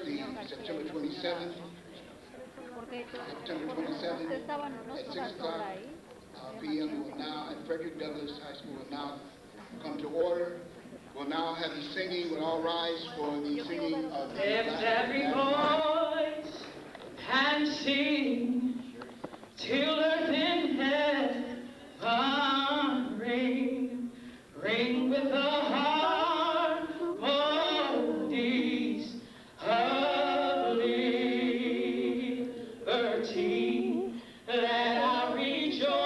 Thursday, September 27th, at 6 o'clock p.m. will now, at Frederick Douglass High School, will now come to order. We'll now have the singing. We'll all rise for the singing of the Lift every voice and sing till earth and heaven ring, ring with the harmonies of liberty. Let our rejoicing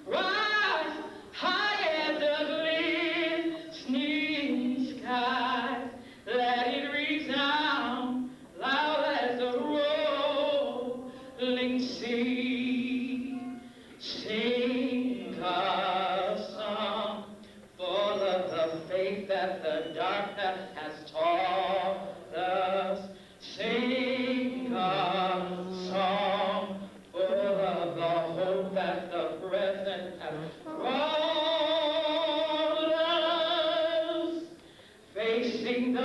rise high at the glistening sky. Let it resound loud as the rolling sea. Sing a song full of the faith that the darkness has taught us. Sing a song full of the hope that the present has brought us. Facing the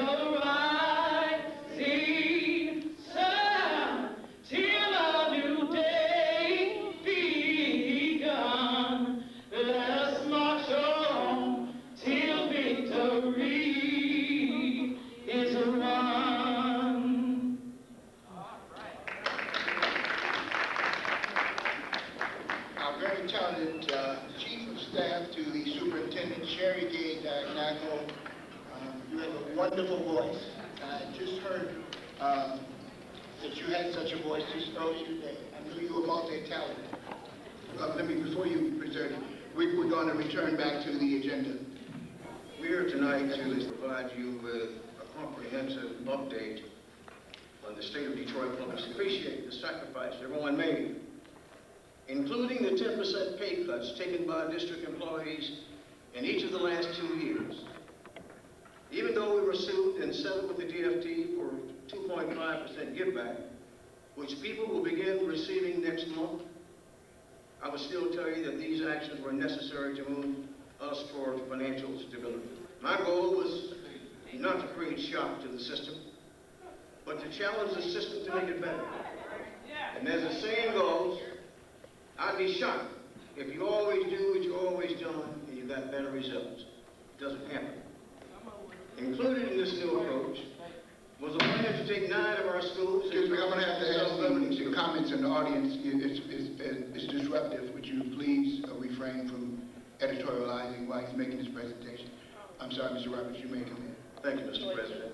rising sun till a new day begun. Let us march on till victory is won. Our very talented Chief of Staff to the Superintendent, Sherry Gay Diagnago. You have a wonderful voice. I just heard that you had such a voice just earlier today. I knew you were multi-talented. Before you present it, we're going to return back to the agenda. We're here tonight to provide you with a comprehensive update on the state of Detroit Public. Appreciate the sacrifice everyone made, including the 10% pay cuts taken by district employees in each of the last 2 years. Even though we were sued and settled with the DFT for 2.5% give back, which people will begin receiving next month, I would still tell you that these actions were necessary to move us toward financial stability. My goal was not to create shock to the system, but to challenge the system to make it better. And as the saying goes, I'd be shocked if you always do what you always done and you got better results. It doesn't happen. Included in this new approach was a plan to take 9 of our schools. Excuse me, I'm going to have to ask some comments in the audience. It's disruptive. Would you please refrain from editorializing while he's making his presentation? I'm sorry, Mr. Roberts, you may come in. Thank you, Mr. President.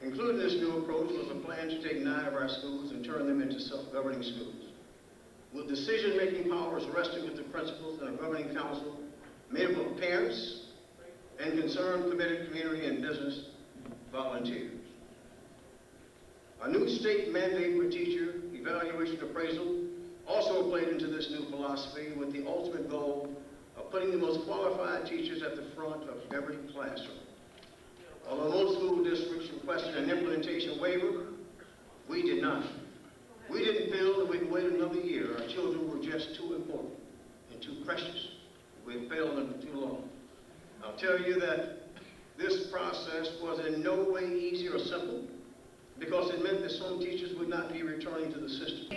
Included in this new approach was a plan to take 9 of our schools and turn them into self-governing schools, with decision-making powers resting with the principals and a governing council made up of parents and concerned, committed community and business volunteers. A new state mandate for teacher evaluation appraisal also played into this new philosophy, with the ultimate goal of putting the most qualified teachers at the front of every classroom. Although most school districts requested an implementation waiver, we did not. We didn't feel that we could wait another year. Our children were just too important and too precious. We had failed them for too long. I'll tell you that this process was in no way easy or simple, because it meant that some teachers would not be returning to the system.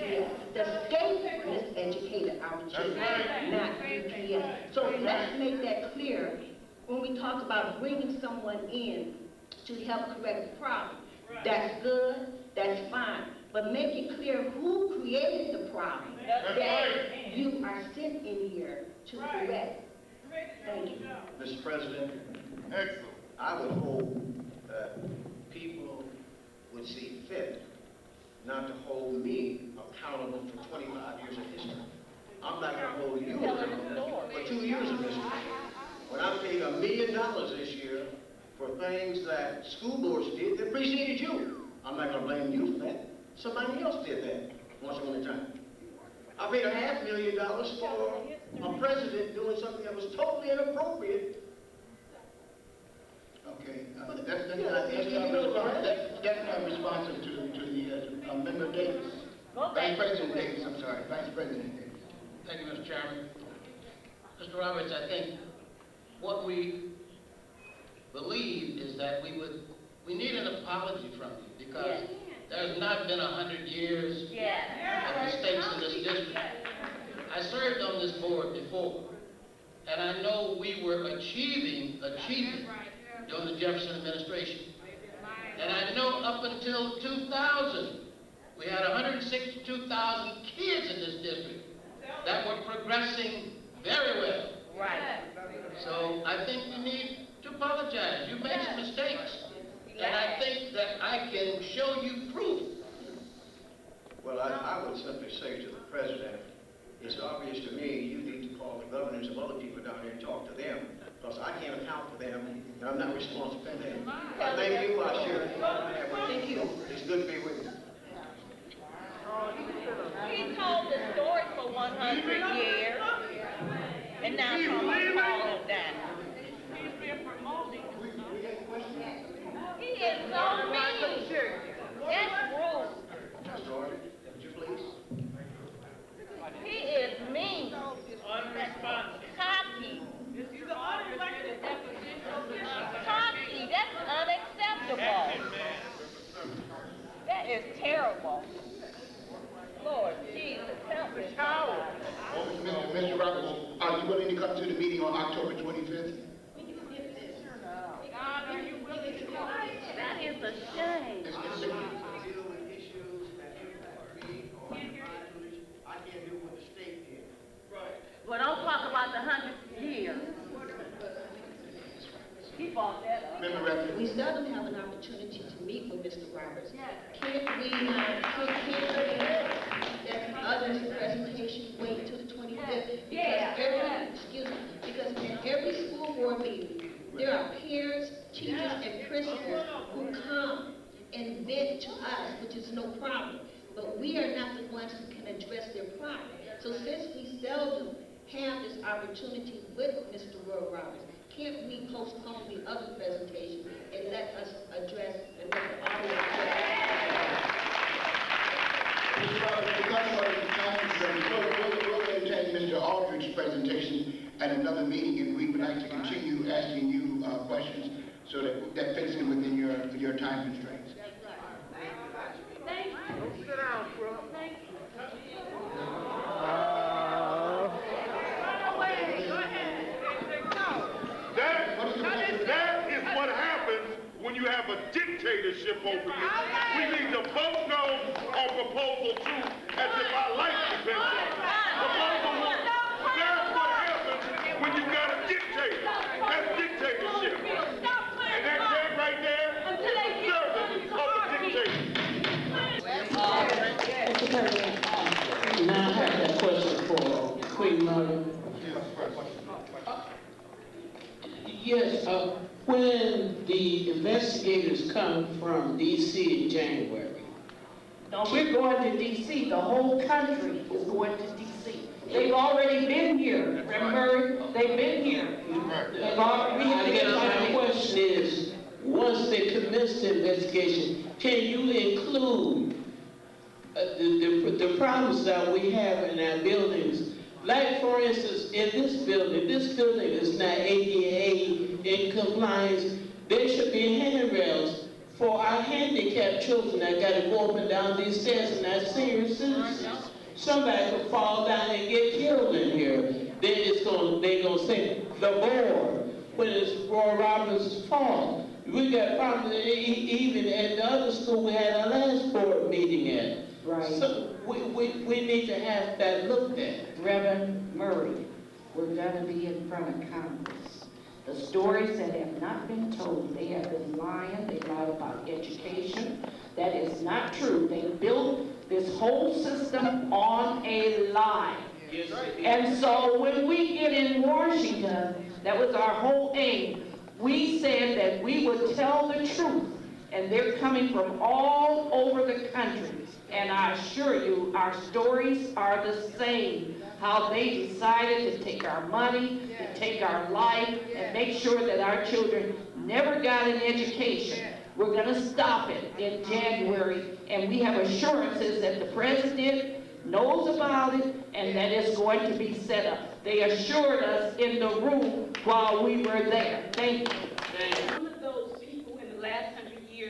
The state miseducated our children, not DPS. So let's make that clear when we talk about bringing someone in to help correct the problem. That's good, that's fine, but make it clear who created the problem that you are sent in here to correct. Thank you. Mr. President, I would hope that people would see fit not to hold me accountable for 25 years of history. I'm not going to hold you accountable for 2 years of history. When I'm paying $1 million this year for things that school boards did that preceded you, I'm not going to blame you for that. Somebody else did that once upon a time. I paid $500,000 for a president doing something that was totally inappropriate. Okay, that's not responsive to the Member Davis. Vice President Davis, I'm sorry, Vice President Davis. Thank you, Mr. Chairman. Mr. Roberts, I think what we believed is that we would we need an apology from you because there's not been 100 years of mistakes in this district. I served on this board before, and I know we were achieving during the Jefferson administration. And I know up until 2000, we had 162,000 kids in this district that were progressing very well. Right. So I think you need to apologize. You made some mistakes. And I think that I can show you proof. Well, I would simply say to the president, it's obvious to me you need to call the governors of other people down there and talk to them, because I can't account for them, and I'm not responsible for them. I thank you, I share it. Thank you. It's good to be with you. He told the story for 100 years, and now someone's calling him down. He's been promoted. He is so mean. That's rude. Mr. Order, would you please? He is mean. Cocky. Cocky. That's unacceptable. That is terrible. Lord Jesus, help me. Mr. Roberts, are you willing to come to the meeting on October 25th? God, are you willing to come? That is a shame. Deal with issues that you or I can't do what the state did. Well, don't talk about the 100 years. He brought that up. Member Rafferty. We seldom have an opportunity to meet with Mr. Roberts. Can't we, that others' presentation wait till the 25th? Because in every school board meeting, there are peers, teachers, and principals who come and vent to us, which is no problem. But we are not the ones who can address their problem. So since we seldom have this opportunity with Mr. Roy Roberts, can't we postpone the other presentation and let us address and let the audience address? Mr. Roberts, because of the time constraints, we'll entertain Mr. Aldridge's presentation at another meeting, and we would like to continue asking you questions so that fits in within your time constraints. Thank you. Sit down, bro. Thank you. That is what happens when you have a dictatorship over you. We need to vote no on proposal 2 as if our life depends on it. Proposal 1. That's what happens when you got a dictator. That's dictatorship. And that man right there is a servant of a dictator. Mr. President, now I have a question for Queen Mother. Yes, when the investigators come from D.C. in January. No, we're going to D.C. The whole country is going to D.C. They've already been here. Remember, they've been here. They've already. I guess my question is, once they commence the investigation, can you include the problems that we have in our buildings? Like, for instance, in this building is not ADA in compliance. There should be handrails for our handicapped children that got to go up and down these stairs and our senior citizens. Somebody could fall down and get killed in here. Then they're gonna say the board when it's Roy Roberts' fault. We got problems even at the other school we had our last board meeting at. Right. So we need to have that looked at. Reverend Murray, we're going to be in front of Congress. The stories that have not been told, they have been lying. They lied about education. That is not true. They built this whole system on a lie. Yes. And so when we get in Washington, that was our whole aim. We said that we would tell the truth, and they're coming from all over the country. And I assure you, our stories are the same. How they decided to take our money, to take our life, and make sure that our children never got an education. We're going to stop it in January, and we have assurances that the president knows about it and that it's going to be set up. They assured us in the room while we were there. Thank you. Some of those people in the last 100 years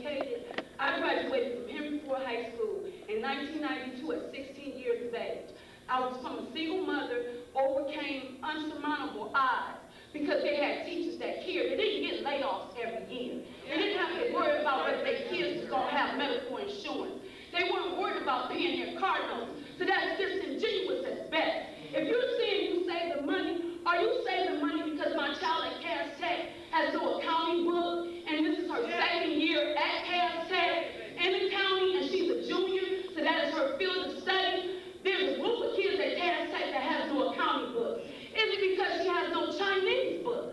educated. I graduated from Henry Ford High School in 1992 at 16 years of age. I was from a single mother, overcame unsurmountable odds because they had teachers that cared. They didn't get layoffs every year. They didn't have to worry about whether their kids was going to have medical insurance. They weren't worried about paying their car notes. So that's disingenuous at best. If you're saying you save the money, are you saving money because my child at Cass Tech has no accounting book, and this is her second year at Cass Tech in the county, and she's a junior, so that is her field of study? There's a group of kids at Cass Tech that has no accounting book. Is it because she has no Chinese book?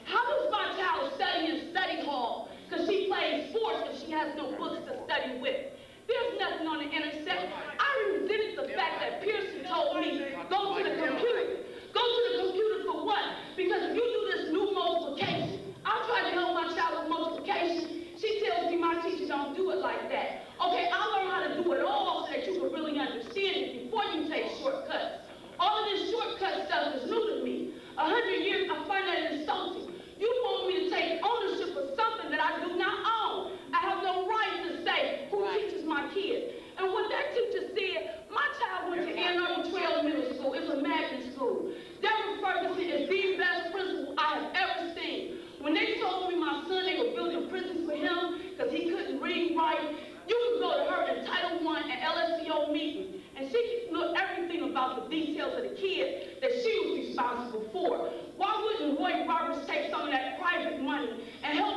How does my child study in study hall because she plays sports if she has no books to study with? There's nothing on the intercept. I resented the fact that Pearson told me, go to the computer. Go to the computer for what? Because if you do this new multiplication, I tried to help my child with multiplication. She tells me my teacher don't do it like that. Okay, I learned how to do it all so that you can really understand it before you take shortcuts. All of this shortcut stuff is new to me. 100 years, I find that insulting. You want me to take ownership of something that I do not own. I have no right to say who teaches my kids. And what that teacher said, my child went to Ann Arbor Trail Middle School. It's a magnet school. Deborah Ferguson is the best principal I have ever seen. When they told me my son, they were building prisons for him because he couldn't read, write, you could go to her in Title I and LSCO meetings, and she knew everything about the details of the kid that she was responsible for. Why wouldn't Roy Roberts take some of that private money and help